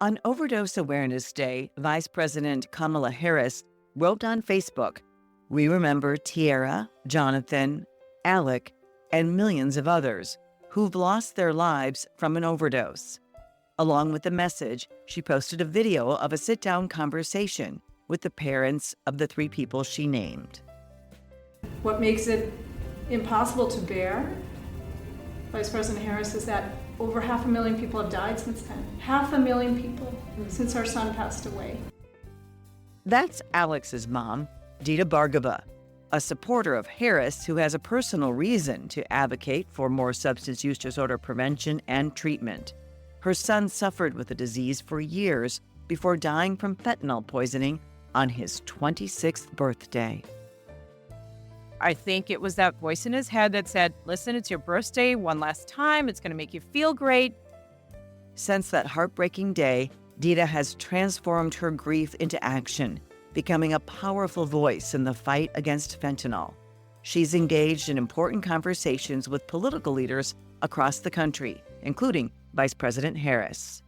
On Overdose Awareness Day, Vice President Kamala Harris wrote on Facebook, "We remember Tiara, Jonathan, Alec, and millions of others who've lost their lives from an overdose." Along with the message, she posted a video of a sit-down conversation with the parents of the 3 people she named. What makes it impossible to bear, Vice President Harris, is that over 500,000 people have died since then. 500,000 people since our son passed away. That's Alex's mom, Dita Bhargava, a supporter of Harris who has a personal reason to advocate for more substance use disorder prevention and treatment. Her son suffered with the disease for years before dying from fentanyl poisoning on his 26th birthday. I think it was that voice in his head that said, listen, it's your birthday one last time. It's going to make you feel great. Since that heartbreaking day, Dita has transformed her grief into action, becoming a powerful voice in the fight against fentanyl. She's engaged in important conversations with political leaders across the country, including Vice President Harris.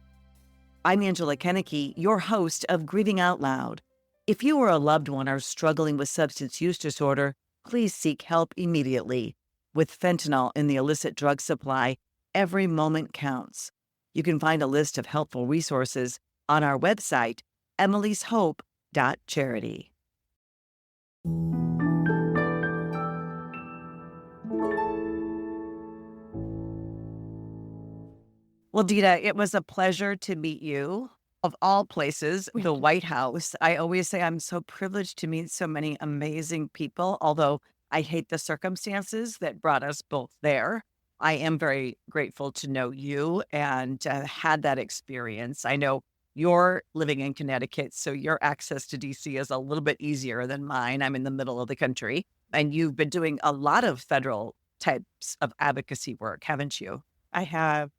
I'm Angela Kennecke, your host of Grieving Out Loud. If you or a loved one are struggling with substance use disorder, please seek help immediately. With fentanyl in the illicit drug supply, every moment counts. You can find a list of helpful resources on our website, emily'shope.charity. Well, Dita, it was a pleasure to meet you. Of all places, the White House. I always say I'm so privileged to meet so many amazing people, although I hate the circumstances that brought us both there. I am very grateful to know you and had that experience. I know you're living in Connecticut, so your access to DC is a little bit easier than mine. I'm in the middle of the country, and you've been doing a lot of federal types of advocacy work, haven't you? I have.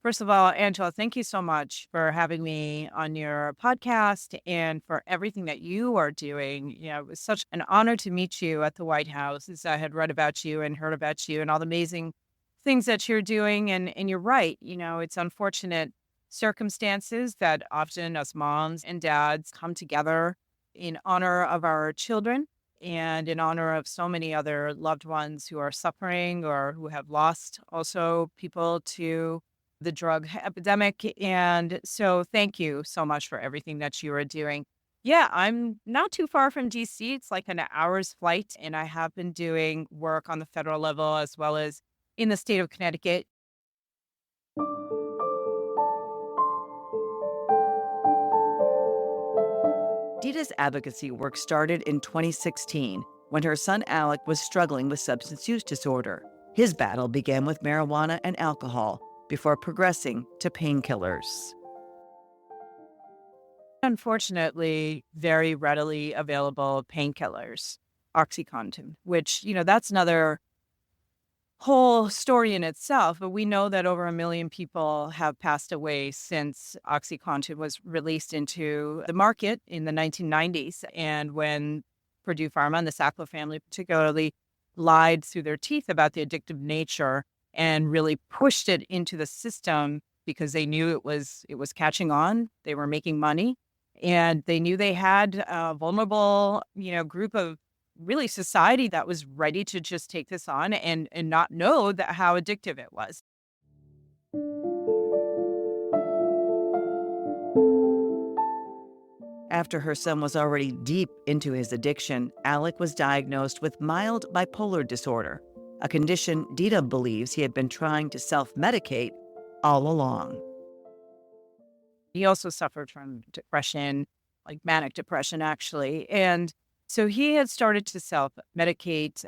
First of all, Angela, thank you so much for having me on your podcast and for everything that you are doing. You know, it was such an honor to meet you at the White House, as I had read about you and heard about you and all the amazing things that you're doing. And you're right. You know, it's unfortunate circumstances that often us moms and dads come together in honor of our children and in honor of so many other loved ones who are suffering or who have lost also people to the drug epidemic. And so thank you so much for everything that you are doing. Yeah, I'm not too far from DC. It's like an hour's flight. And I have been doing work on the federal level as well as in the state of Connecticut. Dita's advocacy work started in 2016 when her son Alec was struggling with substance use disorder. His battle began with marijuana and alcohol before progressing to painkillers. Unfortunately, very readily available painkillers, OxyContin, which, you know, that's another whole story in itself. But we know that over 1 million people have passed away since OxyContin was released into the market in the 1990s. And when Purdue Pharma and the Sackler family particularly lied through their teeth about the addictive nature and really pushed it into the system because they knew it was catching on. They were making money, and they knew they had a vulnerable, group of really society that was ready to just take this on and not know that how addictive it was. After her son was already deep into his addiction, Alec was diagnosed with mild bipolar disorder, a condition Dita believes he had been trying to self-medicate all along. He also suffered from depression, like manic depression, actually. And so he had started to self-medicate,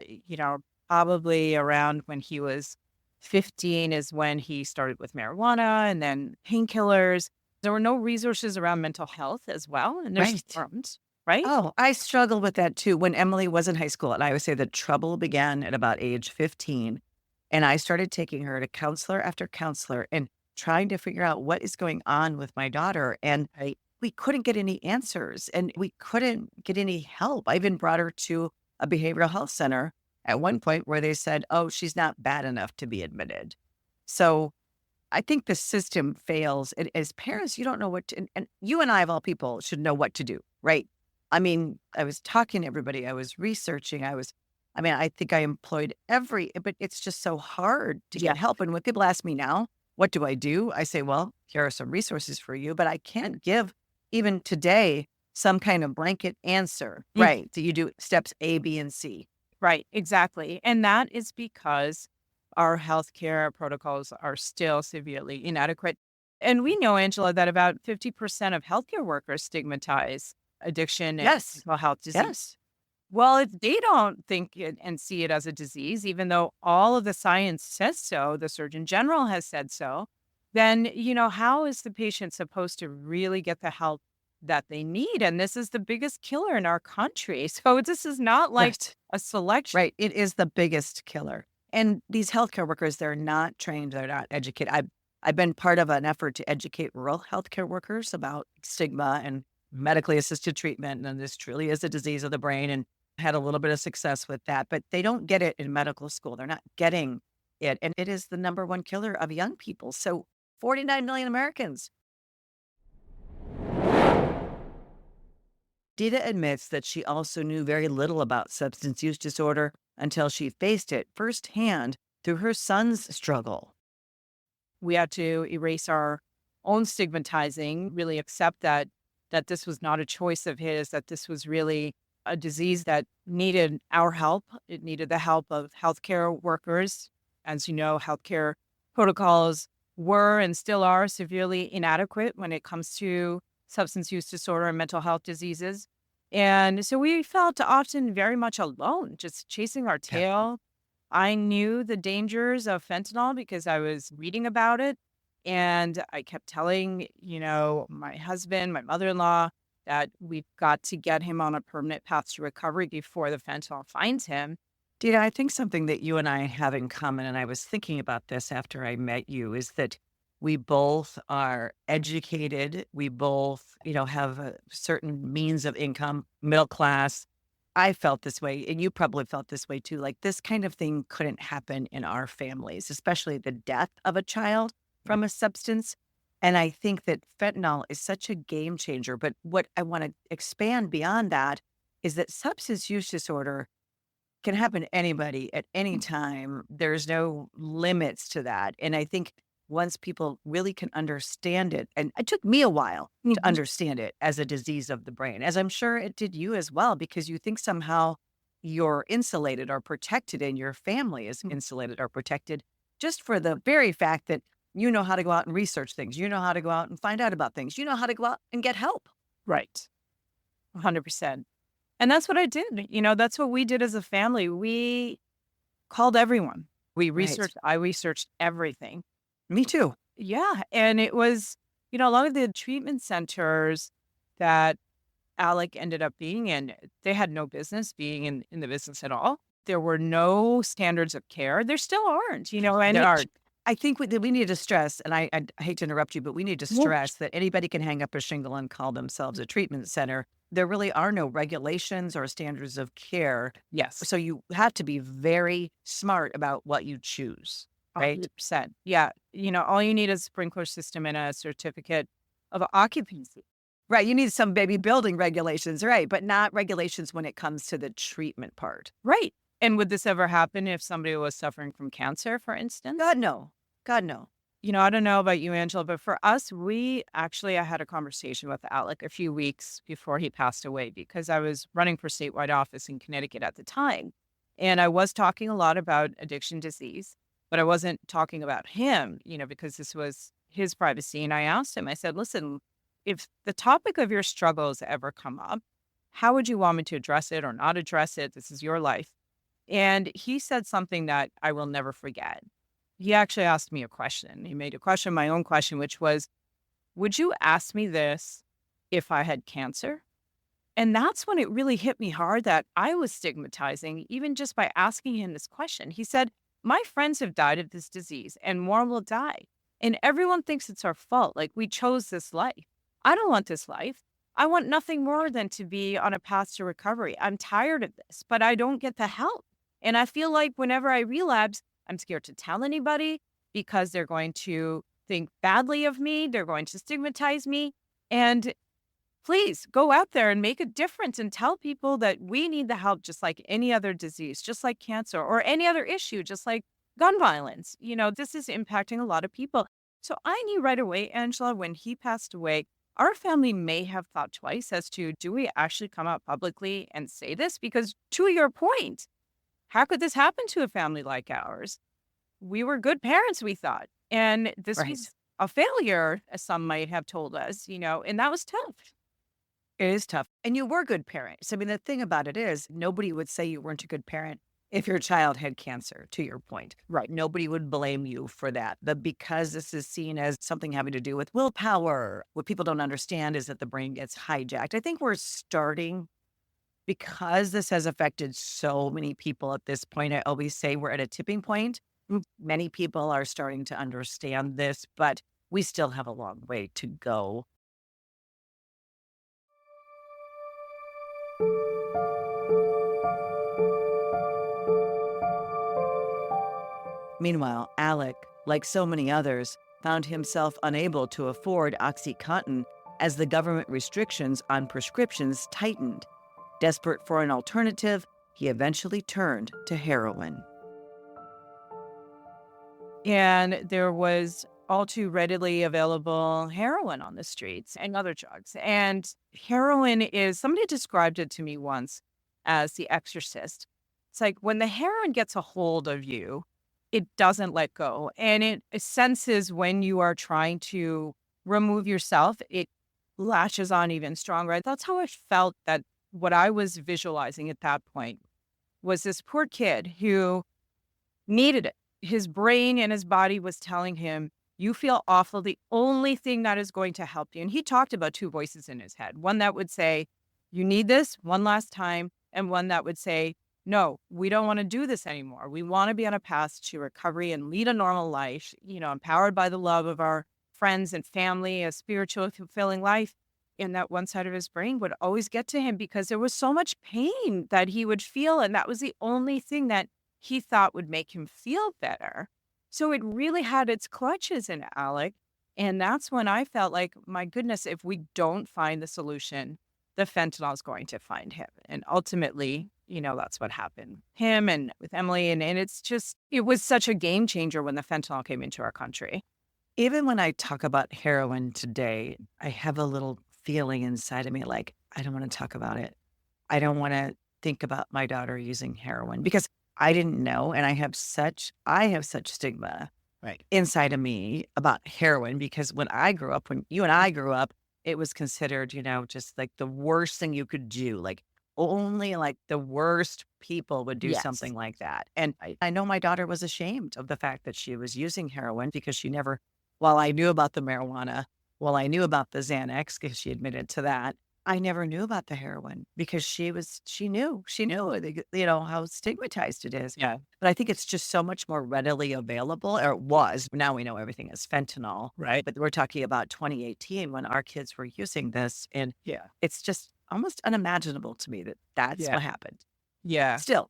probably around when he was 15 is when he started with marijuana and then painkillers. There were no resources around mental health as well. And there's terms, right? Oh, I struggled with that too. When Emily was in high school, and I would say the trouble began at about age 15. And I started taking her to counselor after counselor and trying to figure out what is going on with my daughter. And we couldn't get any answers and we couldn't get any help. I even brought her to a behavioral health center at one point where they said, oh, she's not bad enough to be admitted. So I think the system fails. And as parents, you don't know what to, and you and I, of all people, should know what to do, right? I mean, I was talking to everybody, I was researching, I think I employed but it's just so hard to Yeah. get help. And when people ask me now, what do? I say, well, here are some resources for you, but I can't give even today some kind of blanket answer, right? So you do steps A, B, and C. Right, exactly. And that is because our healthcare protocols are still severely inadequate. And we know, Angela, that about 50% of healthcare workers stigmatize addiction and Yes. mental health disease. Yes. Well, if they don't think it and see it as a disease, even though all of the science says so, the Surgeon General has said so, then, how is the patient supposed to really get the help that they need? And this is the biggest killer in our country. So this is not like Right. a selection. Right. It is the biggest killer. And these healthcare workers, they're not trained, they're not educated. I've been part of an effort to educate rural healthcare workers about stigma and medically assisted treatment. And this truly is a disease of the brain, and had a little bit of success with that. But they don't get it in medical school. They're not getting it. And it is the number one killer of young people. So 49 million Americans. Dita admits that she also knew very little about substance use disorder until she faced it firsthand through her son's struggle. We had to erase our own stigmatizing, really accept that this was not a choice of his, that this was really a disease that needed our help. It needed the help of healthcare workers. As you know, healthcare protocols were and still are severely inadequate when it comes to substance use disorder and mental health diseases. And so we felt often very much alone, just chasing our tail. I knew the dangers of fentanyl because I was reading about it. And I kept telling, my husband, my mother-in-law, that we've got to get him on a permanent path to recovery before the fentanyl finds him. Dita, I think something that you and I have in common, and I was thinking about this after I met you, is that we both are educated. We both, have a certain means of income, middle class. I felt this way, and you probably felt this way too. Like, this kind of thing couldn't happen in our families, especially the death of a child from a substance. And I think that fentanyl is such a game changer. But what I want to expand beyond that is that substance use disorder can happen to anybody at any time. There's no limits to that. And I think once people really can understand it, and it took me a while to understand it as a disease of the brain, as I'm sure it did you as well, because you think somehow you're insulated or protected and your family is insulated or protected just for the very fact that you know how to go out and research things. You know how to go out and find out about things. You know how to go out and get help. Right. 100%. And that's what I did. That's what we did as a family. We called everyone. I researched everything. Me too. Yeah. And it was, a lot of the treatment centers that Alec ended up being in, they had no business being in the business at all. There were no standards of care. There still aren't, and There are. I think we need to stress, and I hate to interrupt you, but we need to stress that anybody can hang up a shingle and call themselves a treatment center. There really are no regulations or standards of care. Yes. So you have to be very smart about what you choose, right? 100%. Yeah. All you need is a sprinkler system and a certificate of occupancy. Right. You need some baby building regulations, right? But not regulations when it comes to the treatment part. Right. And would this ever happen if somebody was suffering from cancer, for instance? God, no. God, no. I don't know about you, Angela, but for us, I had a conversation with Alec a few weeks before he passed away because I was running for statewide office in Connecticut at the time. And I was talking a lot about addiction disease, but I wasn't talking about him, because this was his privacy. And I asked him, I said, listen, if the topic of your struggles ever come up, how would you want me to address it or not address it? This is your life. And he said something that I will never forget. He actually asked me a question. He made a question, my own question, which was, would you ask me this if I had cancer? And that's when it really hit me hard that I was stigmatizing, even just by asking him this question. He said, my friends have died of this disease and more will die. And everyone thinks it's our fault. Like, we chose this life. I don't want this life. I want nothing more than to be on a path to recovery. I'm tired of this, but I don't get the help. And I feel like whenever I relapse, I'm scared to tell anybody because they're going to think badly of me. They're going to stigmatize me. And please go out there and make a difference and tell people that we need the help just like any other disease, just like cancer or any other issue, just like gun violence. This is impacting a lot of people. So I knew right away, Angela, when he passed away, our family may have thought twice as to, do we actually come out publicly and say this? Because to your point, how could this happen to a family like ours? We were good parents, we thought. And this Right. was a failure, as some might have told us, and that was tough. It is tough. And you were good parents. I mean, the thing about it is, nobody would say you weren't a good parent if your child had cancer, to your point. Right. Nobody would blame you for that. But because this is seen as something having to do with willpower, what people don't understand is that the brain gets hijacked. I think we're starting, because this has affected so many people at this point. I always say we're at a tipping point. Many people are starting to understand this, but we still have a long way to go. Meanwhile, Alec, like so many others, found himself unable to afford OxyContin as the government restrictions on prescriptions tightened. Desperate for an alternative, he eventually turned to heroin. And there was all too readily available heroin on the streets and other drugs. And heroin is, somebody described it to me once as the exorcist. It's like when the heroin gets a hold of you, it doesn't let go. And it senses when you are trying to remove yourself, it latches on even stronger. That's how I felt, that what I was visualizing at that point was this poor kid who needed it. His brain and his body was telling him, you feel awful. The only thing that is going to help you. And he talked about two voices in his head. One that would say, you need this one last time. And one that would say, no, we don't want to do this anymore. We want to be on a path to recovery and lead a normal life, empowered by the love of our friends and family, a spiritual, fulfilling life. And that one side of his brain would always get to him because there was so much pain that he would feel. And that was the only thing that he thought would make him feel better. So it really had its clutches in Alec. And that's when I felt like, my goodness, if we don't find the solution, the fentanyl is going to find him. And ultimately, that's what happened. Him and with Emily. And it was such a game changer when the fentanyl came into our country. Even when I talk about heroin today, I have a little feeling inside of me like, I don't want to talk about it. I don't want to think about my daughter using heroin because I didn't know. And I have such stigma inside of me about heroin because when you and I grew up, it was considered, just like the worst thing you could do. Like only like the worst people would do something like that. And I know my daughter was ashamed of the fact that she was using heroin because she never, while I knew about the marijuana, while I knew about the Xanax, because she admitted to that, I never knew about the heroin because she knew, how stigmatized it is. Yeah. But I think it's just so much more readily available, or it was. Now we know everything is fentanyl. Right. But we're talking about 2018 when our kids were using this. And Yeah. it's just almost unimaginable to me that that's what happened. Yeah. Still.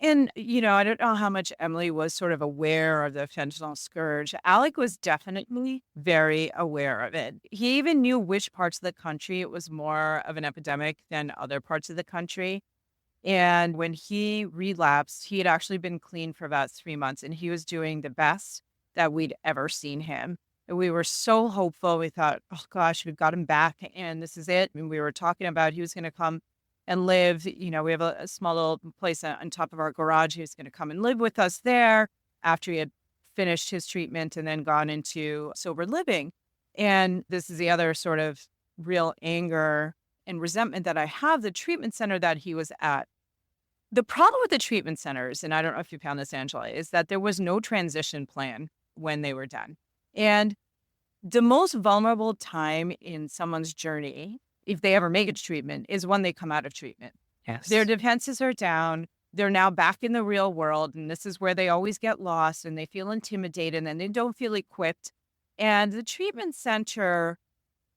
And, I don't know how much Emily was sort of aware of the fentanyl scourge. Alec was definitely very aware of it. He even knew which parts of the country it was more of an epidemic than other parts of the country. And when he relapsed, he had actually been clean for about 3 months, and he was doing the best that we'd ever seen him. And we were so hopeful. We thought, oh, gosh, we've got him back, and this is it. And we were talking about he was going to come and live. We have a small little place on top of our garage. He was going to come and live with us there after he had finished his treatment and then gone into sober living. And this is the other sort of real anger and resentment that I have, the treatment center that he was at. The problem with the treatment centers, and I don't know if you found this, Angela, is that there was no transition plan when they were done. And the most vulnerable time in someone's journey, if they ever make it to treatment, is when they come out of treatment. Yes. Their defenses are down. They're now back in the real world. And this is where they always get lost and they feel intimidated and they don't feel equipped. And the treatment center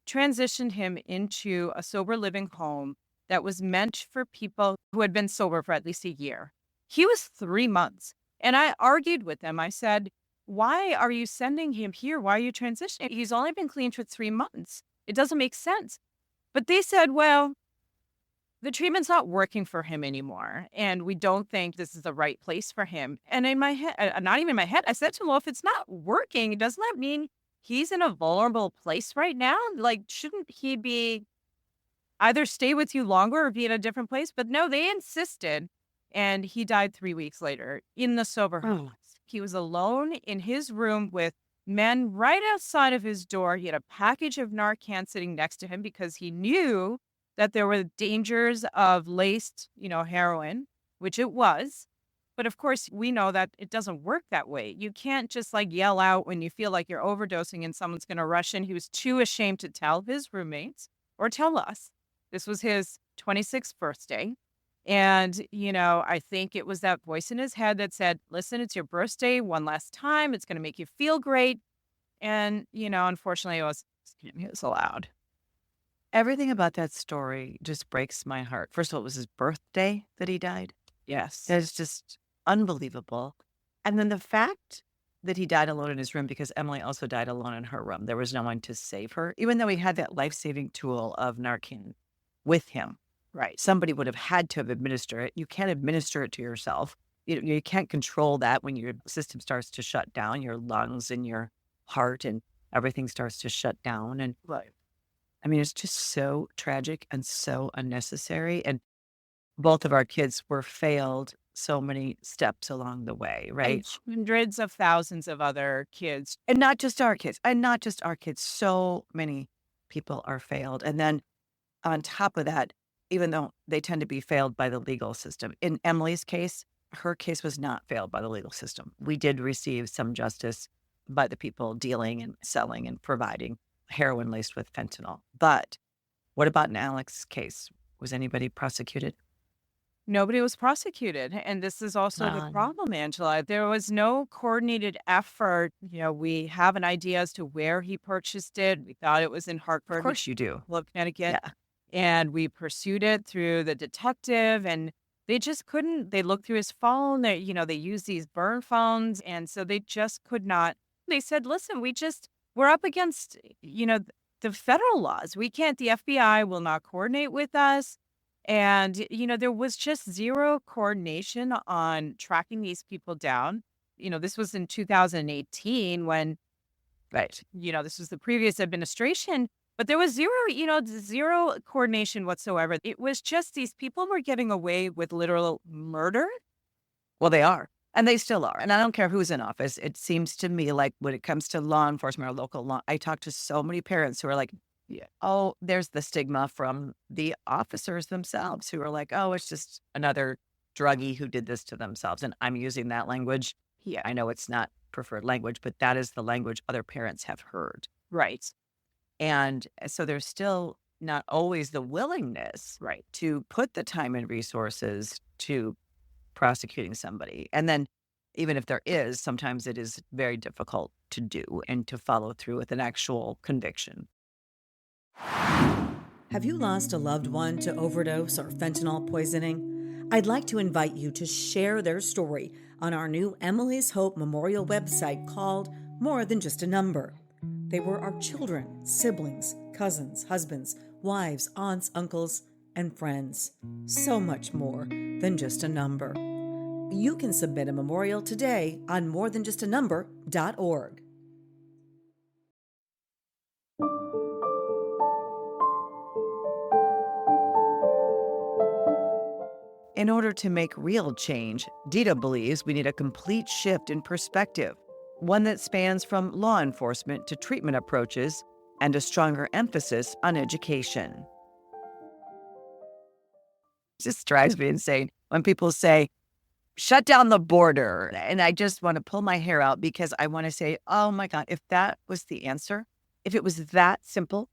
transitioned him into a sober living home that was meant for people who had been sober for at least a year. He was 3 months. And I argued with them. I said, why are you sending him here? Why are you transitioning? He's only been clean for 3 months. It doesn't make sense. But they said, well, the treatment's not working for him anymore, and we don't think this is the right place for him. And in my head, not even in my head, I said to him, well, if it's not working, doesn't that mean he's in a vulnerable place right now? Like, shouldn't he be either stay with you longer or be in a different place? But no, they insisted, and he died 3 weeks later in the sober house. He was alone in his room with men right outside of his door. He had a package of Narcan sitting next to him because he knew that there were dangers of laced, heroin, which it was. But of course, we know that it doesn't work that way. You can't just like yell out when you feel like you're overdosing and someone's going to rush in. He was too ashamed to tell his roommates or tell us. This was his 26th birthday. And, I think it was that voice in his head that said, listen, it's your birthday one last time. It's going to make you feel great. And, unfortunately, it was allowed. Everything about that story just breaks my heart. First of all, it was his birthday that he died. Yes. It's just unbelievable. And then the fact that he died alone in his room, because Emily also died alone in her room. There was no one to save her, even though he had that life-saving tool of Narcan with him. Right. Somebody would have had to have administered it. You can't administer it to yourself. You can't control that when your system starts to shut down, your lungs and your heart and everything starts to shut down. And I mean, it's just so tragic and so unnecessary. And both of our kids were failed so many steps along the way, right? And hundreds of thousands of other kids. And not just our kids. So many people are failed. And then on top of that, even though they tend to be failed by the legal system, in Emily's case, her case was not failed by the legal system. We did receive some justice by the people dealing and selling and providing heroin laced with fentanyl. But what about in Alec's case? Was anybody prosecuted? Nobody was prosecuted. And this is also the problem, Angela. There was no coordinated effort. We have an idea as to where he purchased it. We thought it was in Hartford. Of course you do. Connecticut. Yeah. And we pursued it through the detective, and they just couldn't. They looked through his phone. They use these burn phones. And so they just could not. They said, listen, we're up against, the federal laws. We can't, the FBI will not coordinate with us. And, there was just zero coordination on tracking these people down. This was in 2018 when, right, this was the previous administration. But there was zero coordination whatsoever. It was just these people were getting away with literal murder. Well, they are. And they still are. And I don't care who's in office. It seems to me like when it comes to law enforcement or local law, I talk to so many parents who are like, oh, there's the stigma from the officers themselves who are like, oh, it's just another druggie who did this to themselves. And I'm using that language. Yeah, I know it's not preferred language, but that is the language other parents have heard. Right. And so there's still not always the willingness, right, to put the time and resources to prosecuting somebody. And then even if there is, sometimes it is very difficult to do and to follow through with an actual conviction. Have you lost a loved one to overdose or fentanyl poisoning? I'd like to invite you to share their story on our new Emily's Hope Memorial website called More Than Just a Number. They were our children, siblings, cousins, husbands, wives, aunts, uncles, and friends. So much more than just a number. You can submit a memorial today on morethanjustanumber.org. In order to make real change, Dita believes we need a complete shift in perspective, one that spans from law enforcement to treatment approaches and a stronger emphasis on education. It just drives me insane when people say, shut down the border. And I just want to pull my hair out because I want to say, oh my God, if that was the answer, if it was that simple,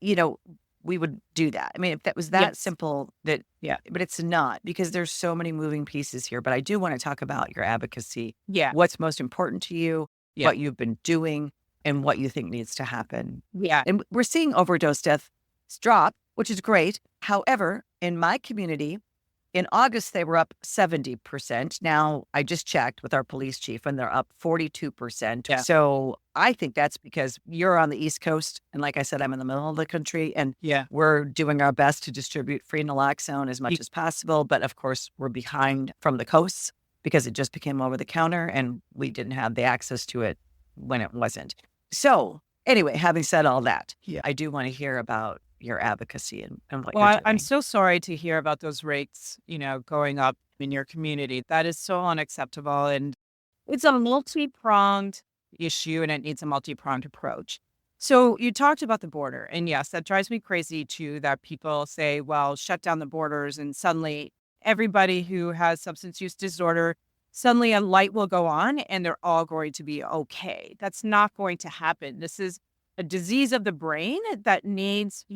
we would do that. I mean, if that was that simple, but it's not, because there's so many moving pieces here. But I do want to talk about your advocacy. Yeah. What's most important to you, what you've been doing, and what you think needs to happen. Yeah. And we're seeing overdose deaths drop, which is great. However, in my community, In August, they were up 70%. Now, I just checked with our police chief and they're up 42%. Yeah. So I think that's because you're on the East Coast. And like I said, I'm in the middle of the country and Yeah. we're doing our best to distribute free naloxone as much as possible. But of course, we're behind from the coasts because it just became over the counter and we didn't have the access to it when it wasn't. So anyway, having said all that, I do want to hear about your advocacy and what you're doing. I'm so sorry to hear about those rates, going up in your community. That is so unacceptable. And it's a multi-pronged issue and it needs a multi-pronged approach. So you talked about the border. And yes, that drives me crazy too, that people say, well, shut down the borders and suddenly everybody who has substance use disorder, suddenly a light will go on and they're all going to be okay. That's not going to happen. This is a disease of the brain that needs,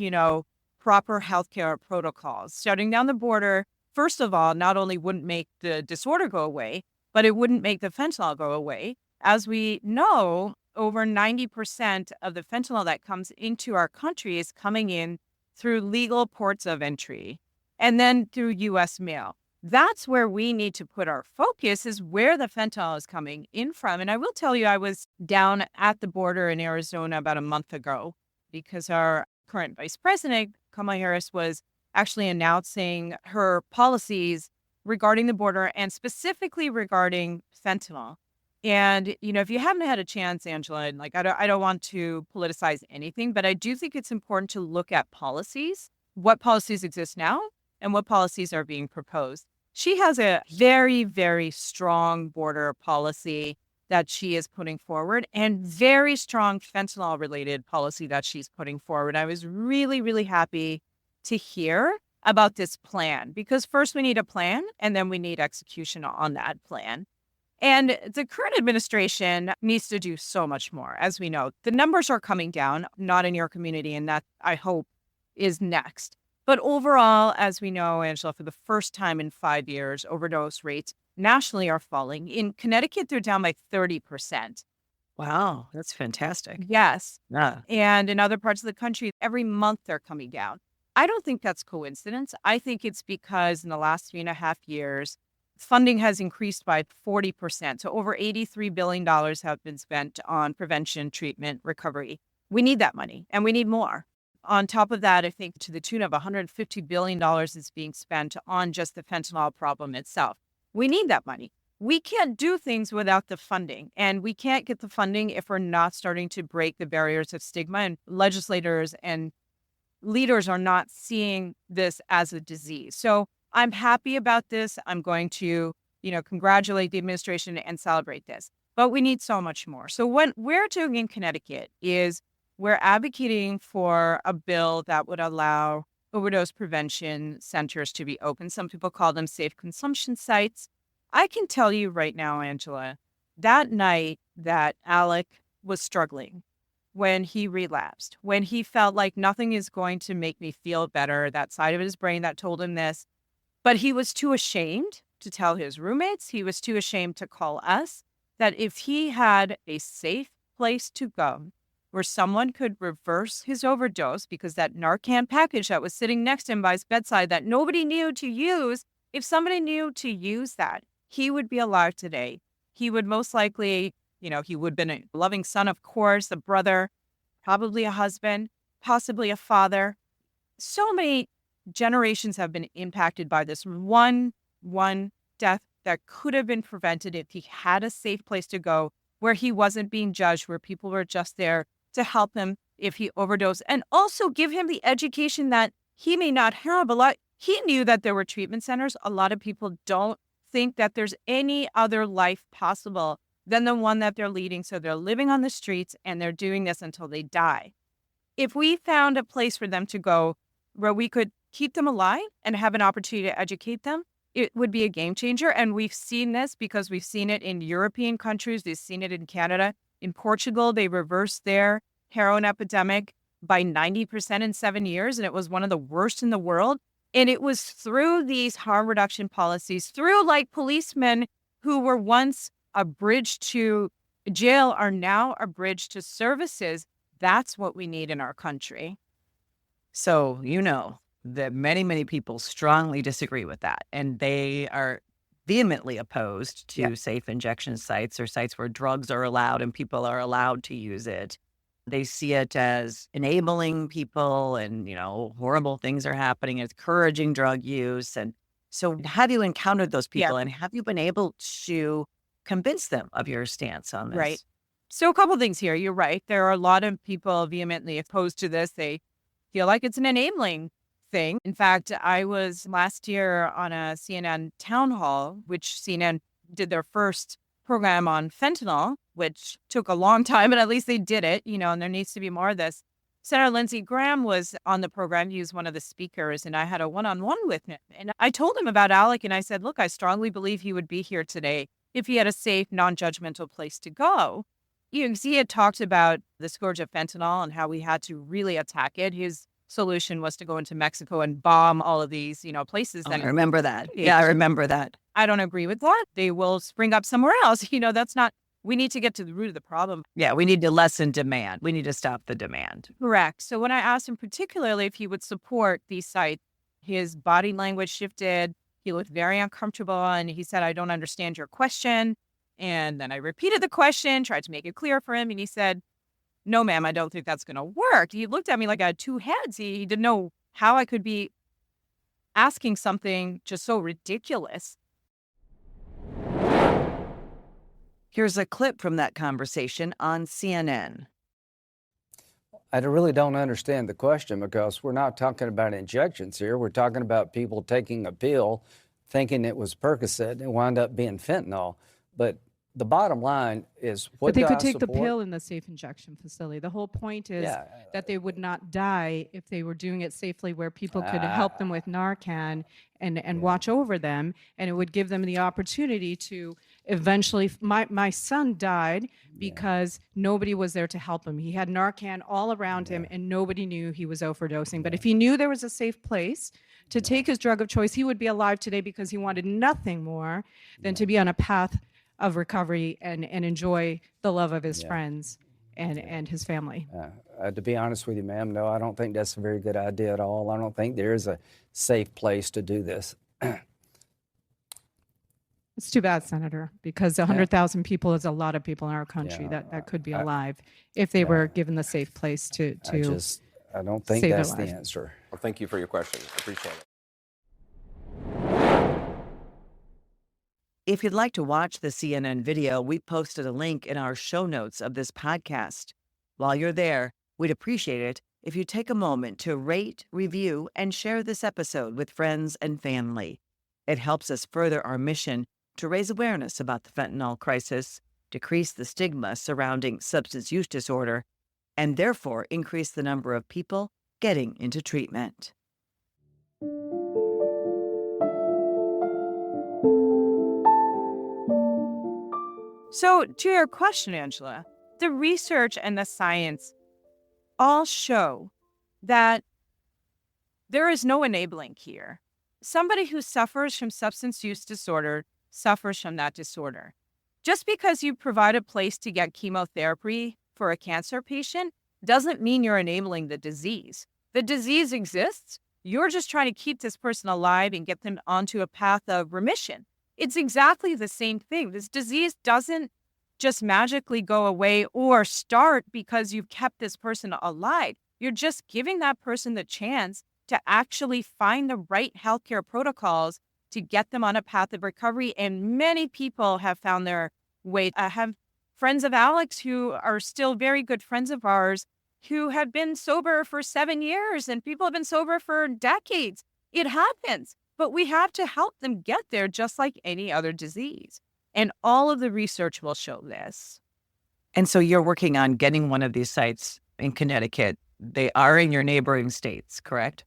proper healthcare protocols. Shutting down the border, first of all, not only wouldn't make the disorder go away, but it wouldn't make the fentanyl go away. As we know, over 90% of the fentanyl that comes into our country is coming in through legal ports of entry and then through U.S. mail. That's where we need to put our focus, is where the fentanyl is coming in from. And I will tell you, I was down at the border in Arizona about a month ago because our current Vice President, Kamala Harris, was actually announcing her policies regarding the border and specifically regarding fentanyl. And, if you haven't had a chance, Angela, and I don't want to politicize anything, but I do think it's important to look at policies, what policies exist now and what policies are being proposed. She has a very, very strong border policy that she is putting forward and very strong fentanyl-related policy that she's putting forward. I was really, really happy to hear about this plan because first we need a plan and then we need execution on that plan. And the current administration needs to do so much more. As we know, the numbers are coming down, not in your community, and that, I hope, is next. But overall, as we know, Angela, for the first time in 5 years, overdose rates nationally are falling. In Connecticut, they're down by 30%. Wow, that's fantastic. Yes. Yeah. And in other parts of the country, every month they're coming down. I don't think that's coincidence. I think it's because in the last 3.5 years, funding has increased by 40%. So over $83 billion have been spent on prevention, treatment, recovery. We need that money and we need more. On top of that, I think to the tune of $150 billion is being spent on just the fentanyl problem itself. We need that money. We can't do things without the funding, and we can't get the funding if we're not starting to break the barriers of stigma, and legislators and leaders are not seeing this as a disease. So I'm happy about this. I'm going to, congratulate the administration and celebrate this, but we need so much more. So what we're doing in Connecticut is we're advocating for a bill that would allow overdose prevention centers to be open. Some people call them safe consumption sites. I can tell you right now, Angela, that night that Alec was struggling, when he relapsed, when he felt like nothing is going to make me feel better, that side of his brain that told him this, but he was too ashamed to tell his roommates. He was too ashamed to call us, that if he had a safe place to go, where someone could reverse his overdose because that Narcan package that was sitting next to him by his bedside that nobody knew to use, if somebody knew to use that, he would be alive today. He would most likely, he would have been a loving son, of course, a brother, probably a husband, possibly a father. So many generations have been impacted by this one death that could have been prevented if he had a safe place to go, where he wasn't being judged, where people were just there to help him if he overdosed, and also give him the education that he may not have. He knew that there were treatment centers. A lot of people don't think that there's any other life possible than the one that they're leading. So they're living on the streets and they're doing this until they die. If we found a place for them to go where we could keep them alive and have an opportunity to educate them, it would be a game changer. And we've seen this because we've seen it in European countries. We've seen it in Canada. In Portugal, they reversed their heroin epidemic by 90% in 7 years. And it was one of the worst in the world. And it was through these harm reduction policies, through like policemen who were once a bridge to jail are now a bridge to services. That's what we need in our country. So, that many, many people strongly disagree with that. And they are vehemently opposed to safe injection sites or sites where drugs are allowed and people are allowed to use it. They see it as enabling people and, horrible things are happening, encouraging drug use. And so have you encountered those people and have you been able to convince them of your stance on this? Right. So a couple things here. You're right. There are a lot of people vehemently opposed to this. They feel like it's an enabling thing. In fact, I was last year on a CNN town hall, which CNN did their first program on fentanyl, which took a long time, but at least they did it, and there needs to be more of this. Senator Lindsey Graham was on the program. He was one of the speakers, and I had a one-on-one with him. And I told him about Alec, and I said, look, I strongly believe he would be here today if he had a safe, non-judgmental place to go. He had talked about the scourge of fentanyl and how we had to really attack it. His solution was to go into Mexico and bomb all of these, places. I remember that. Yeah, I remember that. I don't agree with that. They will spring up somewhere else. That's not, we need to get to the root of the problem. Yeah, we need to lessen demand. We need to stop the demand. Correct. So when I asked him particularly if he would support these sites, his body language shifted. He looked very uncomfortable and he said, I don't understand your question. And then I repeated the question, tried to make it clear for him. And he said, no, ma'am, I don't think that's going to work. He looked at me like I had two heads. He didn't know how I could be asking something just so ridiculous. Here's a clip from that conversation on CNN. I really don't understand the question because we're not talking about injections here. We're talking about people taking a pill thinking it was Percocet and it wound up being fentanyl. But the bottom line is what But they do could I take the support? pill in the safe injection facility. The whole point is that they would not die if they were doing it safely where people could help them with Narcan and watch over them. And it would give them the opportunity to eventually, my son died because nobody was there to help him. He had Narcan all around him and nobody knew he was overdosing. But if he knew there was a safe place to take his drug of choice, he would be alive today because he wanted nothing more than to be on a path of recovery and enjoy the love of his friends and his family. To be honest with you, ma'am, no, I don't think that's a very good idea at all. I don't think there is a safe place to do this. It's too bad, Senator, because 100,000 people is a lot of people in our country that could be alive if they were given the safe place to I don't think save that's their the life. answer. Well, thank you for your question. Appreciate it. If you'd like to watch the CNN video, we posted a link in our show notes of this podcast. While you're there, we'd appreciate it if you take a moment to rate, review, and share this episode with friends and family. It helps us further our mission to raise awareness about the fentanyl crisis, decrease the stigma surrounding substance use disorder, and therefore increase the number of people getting into treatment. So to your question, Angela, the research and the science all show that there is no enabling here. Somebody who suffers from substance use disorder suffers from that disorder. Just because you provide a place to get chemotherapy for a cancer patient doesn't mean you're enabling the disease. The disease exists. You're just trying to keep this person alive and get them onto a path of remission. It's exactly the same thing. This disease doesn't just magically go away or start because you've kept this person alive. You're just giving that person the chance to actually find the right healthcare protocols to get them on a path of recovery. And many people have found their way. I have friends of Alec's who are still very good friends of ours who have been sober for 7 years, and people have been sober for decades. It happens, but we have to help them get there just like any other disease. And all of the research will show this. And so you're working on getting one of these sites in Connecticut. They are in your neighboring states, correct?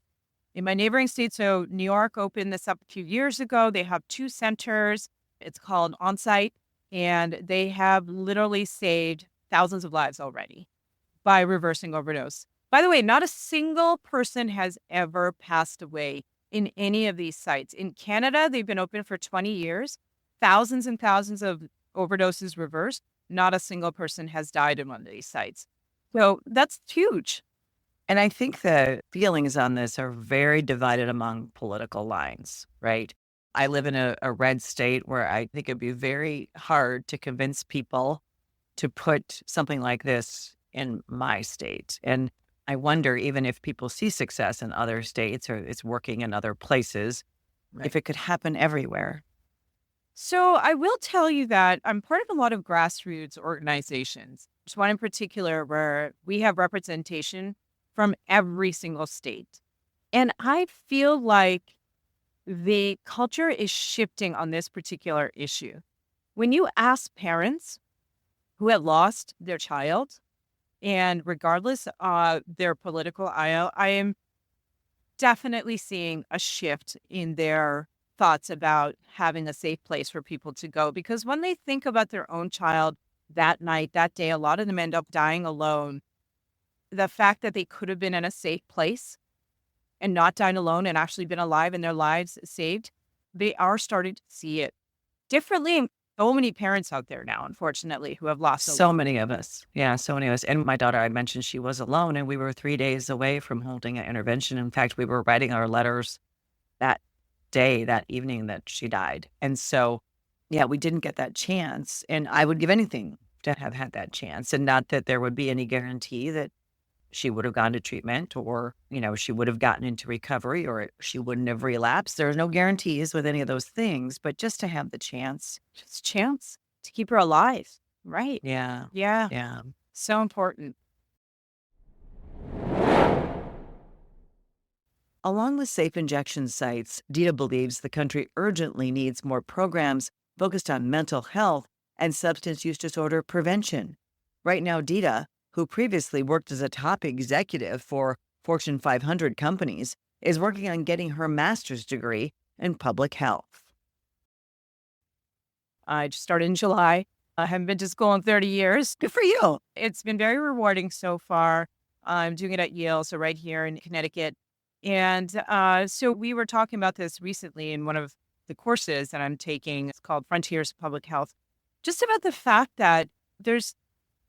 In my neighboring state, so New York opened this up a few years ago. They have 2 centers. It's called On-Site, and they have literally saved thousands of lives already by reversing overdose. By the way, not a single person has ever passed away in any of these sites. In Canada, they've been open for 20 years. Thousands and thousands of overdoses reversed. Not a single person has died in one of these sites. So that's huge. And I think the feelings on this are very divided among political lines, right? I live in a red state where I think it'd be very hard to convince people to put something like this in my state. And I wonder, even if people see success in other states or it's working in other places, if it could happen everywhere. So I will tell you that I'm part of a lot of grassroots organizations. There's one in particular where we have representation from every single state. And I feel like the culture is shifting on this particular issue. When you ask parents who have lost their child, and regardless of their political aisle, I am definitely seeing a shift in their thoughts about having a safe place for people to go. Because when they think about their own child that night, that day, a lot of them end up dying alone. The fact that they could have been in a safe place and not died alone and actually been alive and their lives saved, they are starting to see it differently. And so many parents out there now, unfortunately, who have lost so many of us. Yeah, so many of us. And my daughter, I mentioned she was alone, and we were 3 days away from holding an intervention. In fact, we were writing our letters that day, that evening that she died. And so, yeah, we didn't get that chance. And I would give anything to have had that chance. And not that there would be any guarantee that she would have gone to treatment or, she would have gotten into recovery or she wouldn't have relapsed. There's no guarantees with any of those things, but just to have the chance. Just chance to keep her alive. Right. Yeah. Yeah. Yeah. So important. Along with safe injection sites, Dita believes the country urgently needs more programs focused on mental health and substance use disorder prevention. Right now, Dita, who previously worked as a top executive for Fortune 500 companies, is working on getting her master's degree in public health. I just started in July. I haven't been to school in 30 years. Good for you. It's been very rewarding so far. I'm doing it at Yale, so right here in Connecticut. And so we were talking about this recently in one of the courses that I'm taking. It's called Frontiers of Public Health, just about the fact that there's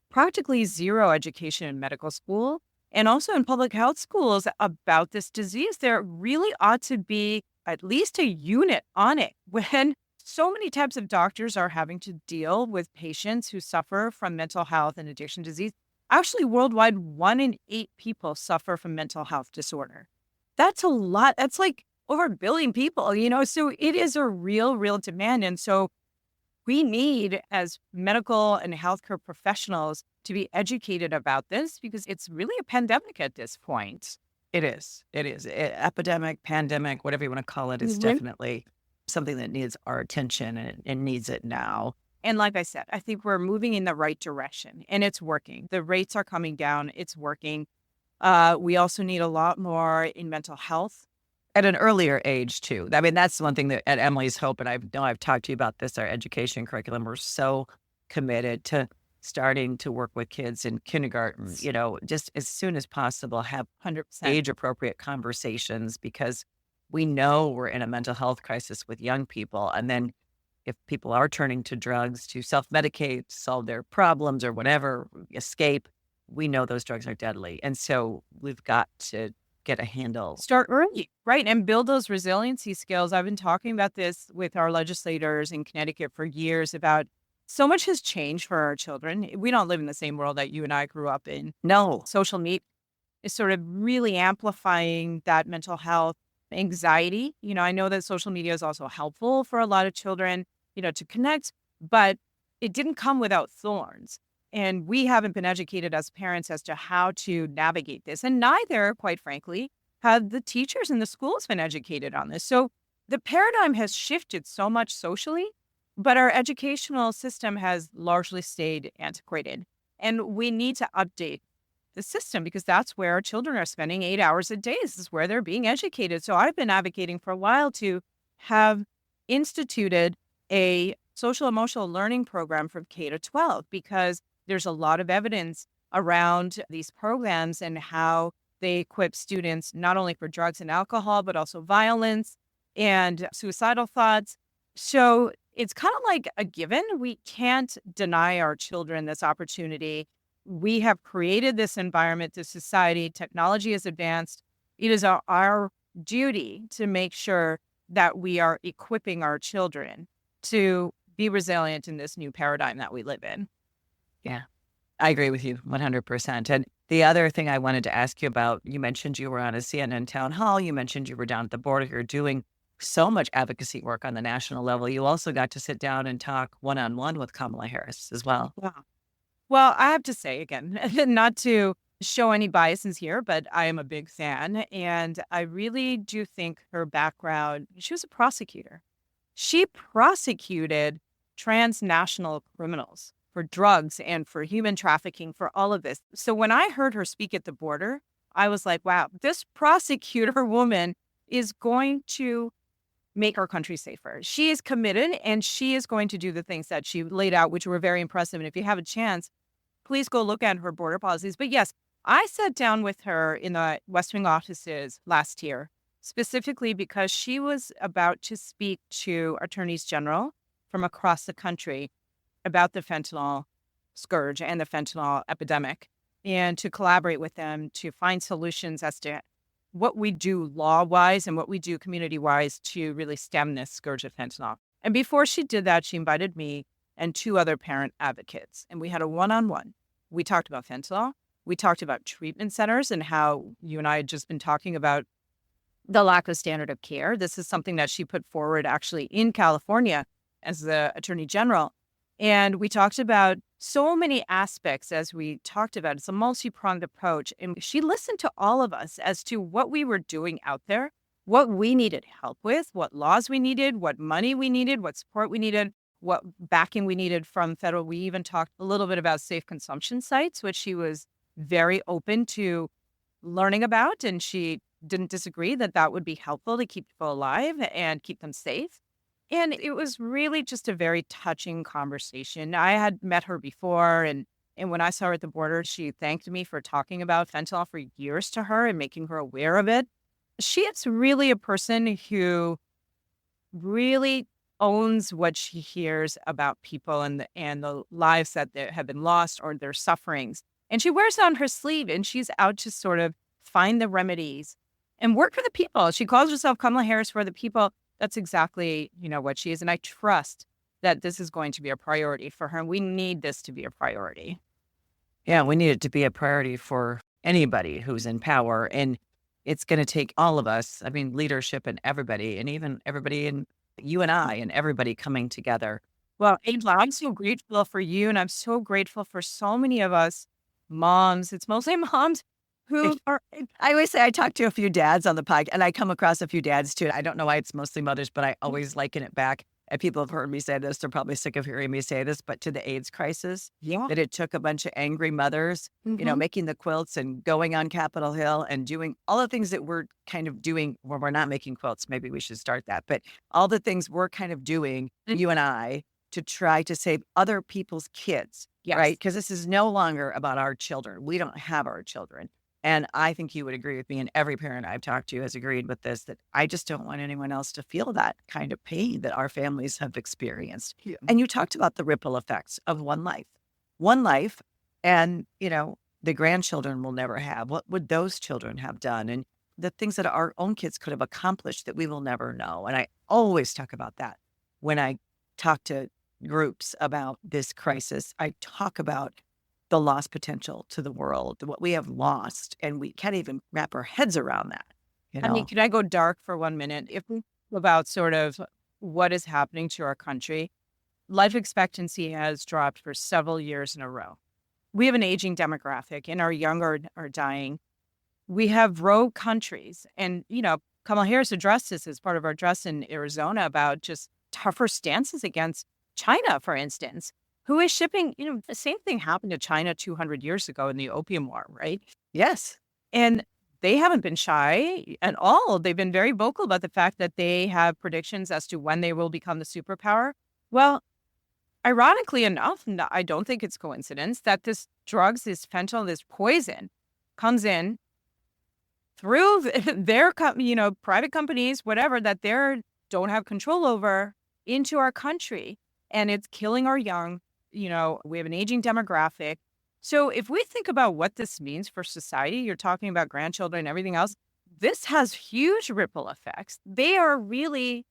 practically zero education in medical school and also in public health schools about this disease. There really ought to be at least a unit on it when so many types of doctors are having to deal with patients who suffer from mental health and addiction disease. Actually, worldwide, 1 in 8 people suffer from mental health disorder. That's a lot. That's like over 1 billion people, so it is a real demand. And so we need, as medical and healthcare professionals, to be educated about this because it's really a pandemic at this point. It is. Epidemic, pandemic, whatever you want to call it, is definitely something that needs our attention and needs it now. And like I said, I think we're moving in the right direction and it's working. The rates are coming down. It's working. We also need a lot more in mental health. At an earlier age, too. I mean, that's one thing that at Emily's Hope, and I know I've talked to you about this, our education curriculum, we're so committed to starting to work with kids in kindergarten, just as soon as possible, have 100% age-appropriate conversations because we know we're in a mental health crisis with young people. And then if people are turning to drugs to self-medicate, solve their problems or whatever, escape, we know those drugs are deadly. And so we've got to get a handle. Start early, right? And build those resiliency skills. I've been talking about this with our legislators in Connecticut for years about so much has changed for our children. We don't live in the same world that you and I grew up in. No. Social media is sort of really amplifying that mental health anxiety. I know that social media is also helpful for a lot of children, to connect, but it didn't come without thorns. And we haven't been educated as parents as to how to navigate this. And neither, quite frankly, have the teachers in the schools been educated on this. So the paradigm has shifted so much socially, but our educational system has largely stayed antiquated. And we need to update the system because that's where our children are spending 8 hours a day. This is where they're being educated. So I've been advocating for a while to have instituted a social emotional learning program from K to 12 because there's a lot of evidence around these programs and how they equip students not only for drugs and alcohol, but also violence and suicidal thoughts. So it's kind of like a given. We can't deny our children this opportunity. we have created this environment, this society, technology has advanced. It is our duty to make sure that we are equipping our children to be resilient in this new paradigm that we live in. Yeah, I agree with you 100%. And the other thing I wanted to ask you about, you mentioned you were on a CNN town hall. You mentioned you were down at the border. You're doing so much advocacy work on the national level. You also got to sit down and talk one-on-one with Kamala Harris as well. Wow. Well, I have to say again, not to show any biases here, but I am a big fan. And I really do think her background, she was a prosecutor. She prosecuted transnational criminals for drugs and for human trafficking, for all of this. So when I heard her speak at the border, I was like, wow, this prosecutor woman is going to make our country safer. She is committed, and she is going to do the things that she laid out, which were very impressive. And if you have a chance, please go look at her border policies. But yes, I sat down with her in the West Wing offices last year, specifically because she was about to speak to attorneys general from across the country about the fentanyl scourge and the fentanyl epidemic, and to collaborate with them to find solutions as to what we do law-wise and what we do community-wise to really stem this scourge of fentanyl. And before she did that, she invited me and 2 other parent advocates, and we had a one-on-one. We talked about fentanyl. We talked about treatment centers and how you and I had just been talking about the lack of standard of care. This is something that she put forward actually in California as the Attorney General. And we talked about so many aspects as we talked about. It's a multi-pronged approach. And she listened to all of us as to what we were doing out there, what we needed help with, what laws we needed, what money we needed, what support we needed, what backing we needed from federal. We even talked a little bit about safe consumption sites, which she was very open to learning about. And she didn't disagree that that would be helpful to keep people alive and keep them safe. And it was really just a very touching conversation. I had met her before, and when I saw her at the border, she thanked me for talking about fentanyl for years to her and making her aware of it. She is really a person who really owns what she hears about people and the lives that have been lost or their sufferings. And she wears it on her sleeve, and she's out to sort of find the remedies and work for the people. She calls herself Kamala Harris for the people. That's exactly, what she is. And I trust that this is going to be a priority for her. We need this to be a priority. Yeah, we need it to be a priority for anybody who's in power. And it's going to take all of us, leadership and everybody, and even everybody in you and I and everybody coming together. Well, Angela, I'm so grateful for you. And I'm so grateful for so many of us moms. It's mostly moms who are. I always say I talk to a few dads on the podcast, and I come across a few dads too. I don't know why it's mostly mothers, but I always liken it back. And people have heard me say this. They're probably sick of hearing me say this, but to the AIDS crisis, that it took a bunch of angry mothers, making the quilts and going on Capitol Hill and doing all the things that we're kind of doing. Well, we're not making quilts. Maybe we should start that. But all the things we're kind of doing, you and I, to try to save other people's kids, right? Because this is no longer about our children. We don't have our children. And I think you would agree with me, and every parent I've talked to has agreed with this, that I just don't want anyone else to feel that kind of pain that our families have experienced. Yeah. And you talked about the ripple effects of one life, and, the grandchildren will never have. What would those children have done? And the things that our own kids could have accomplished that we will never know. And I always talk about that when I talk to groups about this crisis. I talk about the lost potential to the world, what we have lost, and we can't even wrap our heads around that. Can I go dark for 1 minute? If we think about sort of what is happening to our country, life expectancy has dropped for several years in a row. We have an aging demographic, and our young are dying. We have rogue countries, and Kamala Harris addressed this as part of our address in Arizona about just tougher stances against China, for instance, who is shipping, the same thing happened to China 200 years ago in the Opium War, right? Yes. And they haven't been shy at all. They've been very vocal about the fact that they have predictions as to when they will become the superpower. Well, ironically enough, I don't think it's coincidence that this this fentanyl, this poison comes in through their, private companies, whatever, that they don't have control over into our country. And it's killing our young. We have an aging demographic. So if we think about what this means for society, you're talking about grandchildren and everything else, this has huge ripple effects. They are really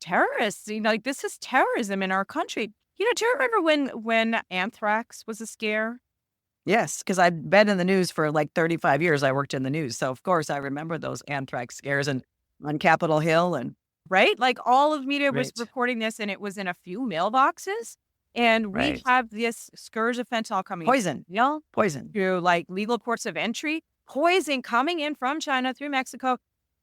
terrorists. Like this is terrorism in our country. Do you remember when anthrax was a scare? Yes, because I've been in the news for like 35 years. I worked in the news. So, of course, I remember those anthrax scares and on Capitol Hill. And right? Like all of media was Right. reporting this, and it was in a few mailboxes. And we Right. have this scourge of fentanyl coming Poison. in Poison. through like legal ports of entry, poison coming in from China through Mexico.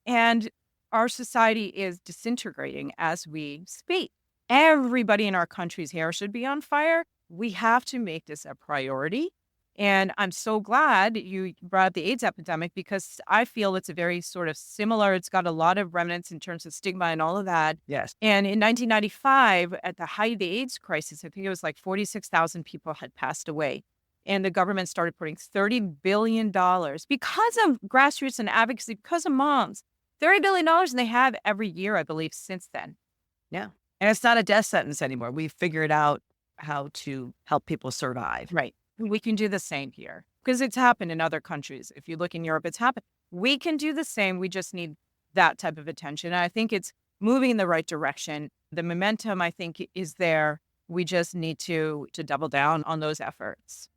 And our society is disintegrating as we speak. Everybody in our country's hair should be on fire. We have to make this a priority. And I'm so glad you brought up the AIDS epidemic because I feel it's a very sort of similar, it's got a lot of remnants in terms of stigma and all of that. Yes. And in 1995, at the height of the AIDS crisis, I think it was like 46,000 people had passed away. And the government started putting $30 billion because of grassroots and advocacy, because of moms. $30 billion, and they have every year, I believe, since then. Yeah. And it's not a death sentence anymore. We've figured out how to help people survive. Right. We can do the same here because it's happened in other countries. If you look in Europe, it's happened. We can do the same. We just need that type of attention. And I think it's moving in the right direction. The momentum, I think, is there. We just need to double down on those efforts.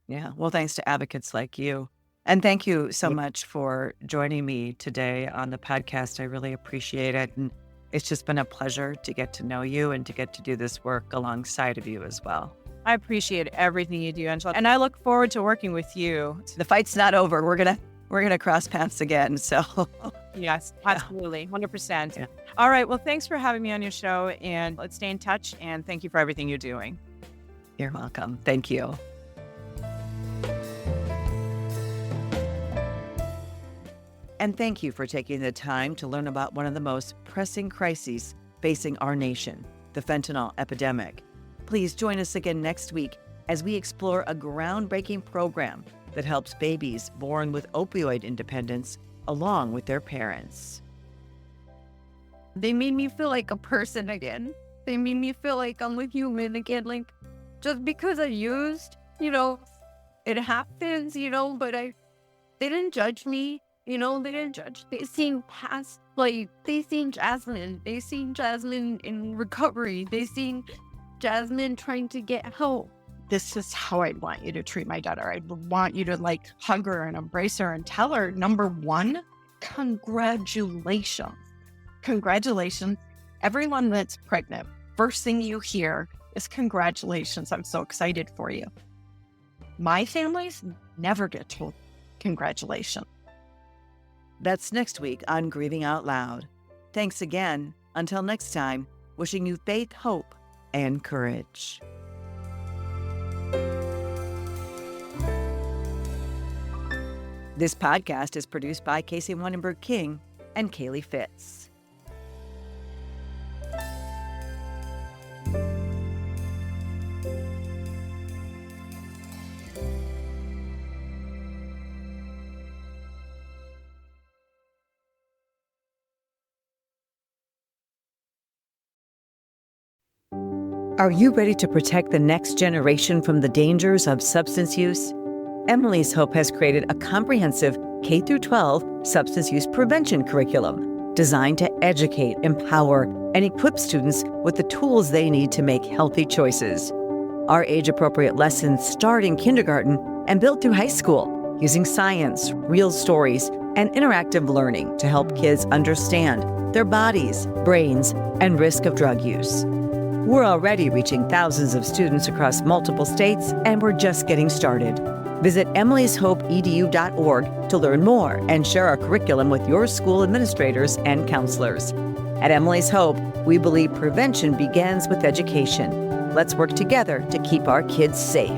Yeah. Well, thanks to advocates like you. And thank you so much for joining me today on the podcast. I really appreciate it. And it's just been a pleasure to get to know you and to get to do this work alongside of you as well. I appreciate everything you do, Angela. And I look forward to working with you. The fight's not over. We're gonna cross paths again. So yes, absolutely. 100%. Yeah. All right. Well, thanks for having me on your show, and let's stay in touch. And thank you for everything you're doing. You're welcome. Thank you. And thank you for taking the time to learn about one of the most pressing crises facing our nation, the fentanyl epidemic. Please join us again next week as we explore a groundbreaking program that helps babies born with opioid independence along with their parents. They made me feel like a person again. They made me feel like I'm a human again. Like, just because I used, it happens, but they didn't judge me. They didn't judge. They seen past, they seen Jasmine. They seen Jasmine in recovery. They seen Jasmine trying to get help. This is how I want you to treat my daughter. I want you to hug her and embrace her and tell her, number one, congratulations. Congratulations. Everyone that's pregnant, first thing you hear is congratulations. I'm so excited for you. My families never get told congratulations. That's next week on Grieving Out Loud. Thanks again. Until next time, wishing you faith, hope, and courage. This podcast is produced by Casey Wannenberg King and Kaylee Fitz. Are you ready to protect the next generation from the dangers of substance use? Emily's Hope has created a comprehensive K-12 substance use prevention curriculum designed to educate, empower, and equip students with the tools they need to make healthy choices. Our age-appropriate lessons start in kindergarten and build through high school, using science, real stories, and interactive learning to help kids understand their bodies, brains, and risk of drug use. We're already reaching thousands of students across multiple states, and we're just getting started. Visit emilyshopeedu.org to learn more and share our curriculum with your school administrators and counselors. At Emily's Hope, we believe prevention begins with education. Let's work together to keep our kids safe.